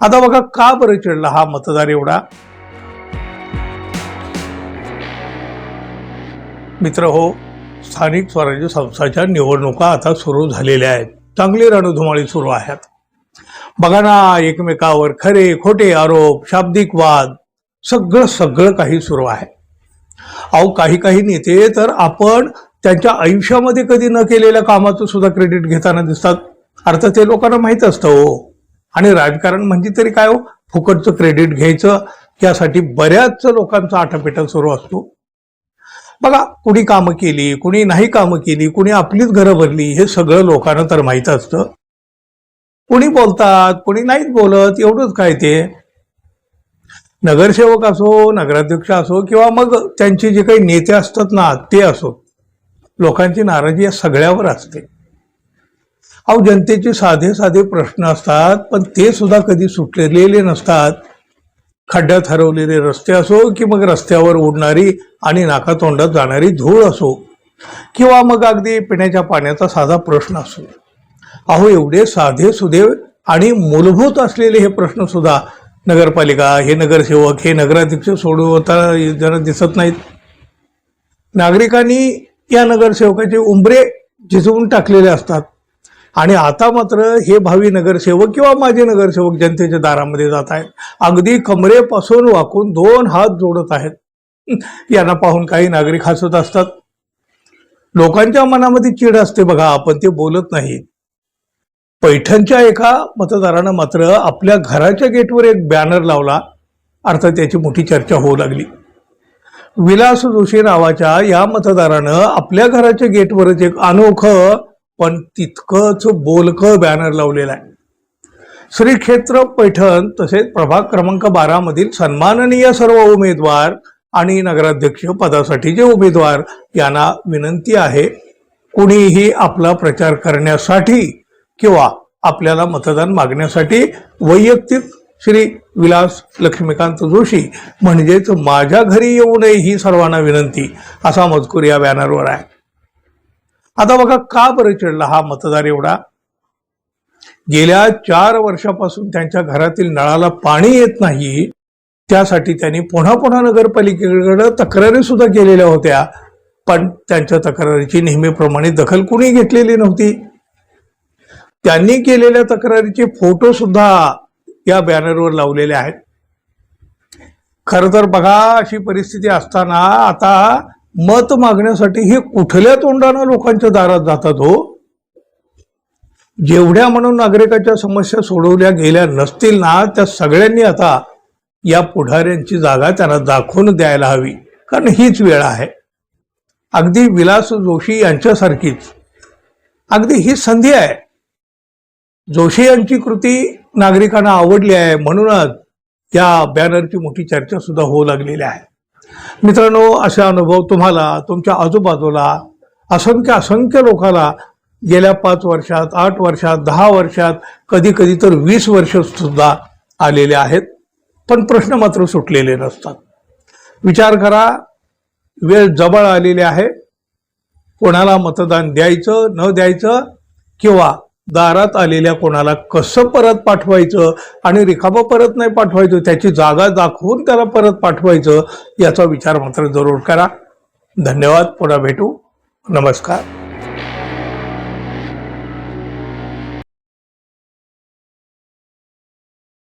आता बघा का बरं चिडला हा मतदार एवढा? मित्र हो, स्थानिक स्वराज्य संस्थांच्या निवडणुका आता सुरू झालेल्या आहेत. चांगली रणधुमाळी सुरू आहेत. बघा ना, एकमेकावर खरे खोटे आरोप, शाब्दिक वाद, सगळं काही सुरू आहे. अहो, काही नेते तर आपण त्यांच्या आयुष्यामध्ये कधी न केलेल्या कामाचं सुद्धा क्रेडिट घेताना दिसतात. अर्थात ते लोकांना माहीत असतं हो. आणि राजकारण म्हणजे तरी काय हो, फुकटचं क्रेडिट घ्यायचं यासाठी बऱ्याच लोकांचा आटापिटा सुरू असतो. बघा, कुणी कामं केली, कुणी नाही कामं केली, कुणी आपलीच घरं भरली, हे सगळं लोकांना तर माहीत असतं. कुणी बोलतात, कुणी नाहीच बोलत, एवढंच काय ते. नगरसेवक असो, नगराध्यक्ष असो, किंवा मग त्यांचे जे काही नेते असतात ना ते असो, लोकांची नाराजी या सगळ्यावर असते. अहो, जनतेचे साधे प्रश्न असतात, पण ते सुद्धा कधी सुटलेले नसतात. खड्ड्यात हरवलेले रस्ते असो, की मग रस्त्यावर उडणारी आणि नाकातोंडात जाणारी धूळ असो, किंवा मग अगदी पिण्याच्या पाण्याचा साधा प्रश्न असो. अहो, एवढे साधे सुधे आणि मूलभूत असलेले हे प्रश्न सुद्धा नगरपालिका, हे नगरसेवक, हे नगराध्यक्ष सोडवता जरा दिसत नाहीत. नागरिकांनी या नगरसेवकाचे उंबरे झिजवून टाकलेले असतात. आणि आता मात्र हे भावी नगरसेवक किंवा माजी नगरसेवक जनतेच्या दारामध्ये जात आहेत. अगदी कमरेपासून वाकून 2 हात जोडत आहेत. यांना पाहून काही नागरिक हसत असतात. लोकांच्या मनामध्ये चीड असते बघा, पण ते बोलत नाही. पैठणच्या एका मतदारानं मात्र आपल्या घराच्या गेटवर एक बॅनर लावला. अर्थात त्याची मोठी चर्चा होऊ लागली. विलास जोशी नावाच्या या मतदारानं आपल्या घराच्या गेटवरच एक अनोखं पण तितकंच बोलकं बॅनर लावलेला आहे. श्री क्षेत्र पैठण तसेच प्रभाग क्रमांक 12 मधील सन्माननीय सर्व उमेदवार आणि नगराध्यक्ष पदासाठीचे उमेदवार यांना विनंती आहे, कुणीही आपला प्रचार करण्यासाठी किंवा आपल्याला मतदान मागण्यासाठी वैयक्तिक श्री विलास लक्ष्मीकांत जोशी म्हणजेच माझ्या घरी येऊ नये ही सर्वांना विनंती, असा मजकूर या बॅनरवर आहे. आता बघा का बरं चिडला हा मतदार एवढा? गेल्या 4 वर्षापासून त्यांच्या घरातील नळाला पाणी येत नाही, त्यासाठी त्यांनी पुन्हा नगरपालिकेकडे तक्रारी सुद्धा केलेल्या होत्या, पण त्यांच्या तक्रारीची नेहमीप्रमाणे दखल कुणी घेतलेली नव्हती. त्यांनी केलेल्या तक्रारीचे फोटो सुद्धा या बॅनरवर लावलेले आहेत. खरं तर बघा, अशी परिस्थिती असताना आता मत मागण्यासाठी हे कुठल्या तोंडानं लोकांच्या दारात जातात हो? जेवढ्या म्हणून नागरिकांच्या समस्या सोडवल्या गेल्या नसतील ना, त्या सगळ्यांनी आता या पुढाऱ्यांची जागा त्यांना दाखवून द्यायला हवी, कारण हीच वेळ आहे. अगदी विलास जोशी यांच्यासारखीच अगदी ही संधी आहे. जोशी यांची कृती नागरिकांना आवडली आहे, म्हणूनच या बॅनरची मोठी चर्चा सुद्धा होऊ लागलेली आहे. मित्रांनो, असे अनुभव तुम्हाला तुमच्या आजूबाजूला असंख्य लोकांना गेल्या 5 वर्षात, 8 वर्षात, 10 वर्षात, कधी तर 20 वर्ष सुद्धा आलेले आहेत, पण प्रश्न मात्र सुटलेले नसतात. विचार करा, वेळ जवळ आलेली आहे. कोणाला मतदान द्यायचं न द्यायचं, किंवा दारात आलेल्या कोणाला कसं परत पाठवायचं आणि रिकामं परत नाही पाठवायचं, त्याची जागा दाखवून त्याला परत पाठवायचं, याचा विचार मात्र जरूर करा. धन्यवाद. पुन्हा भेटू. नमस्कार.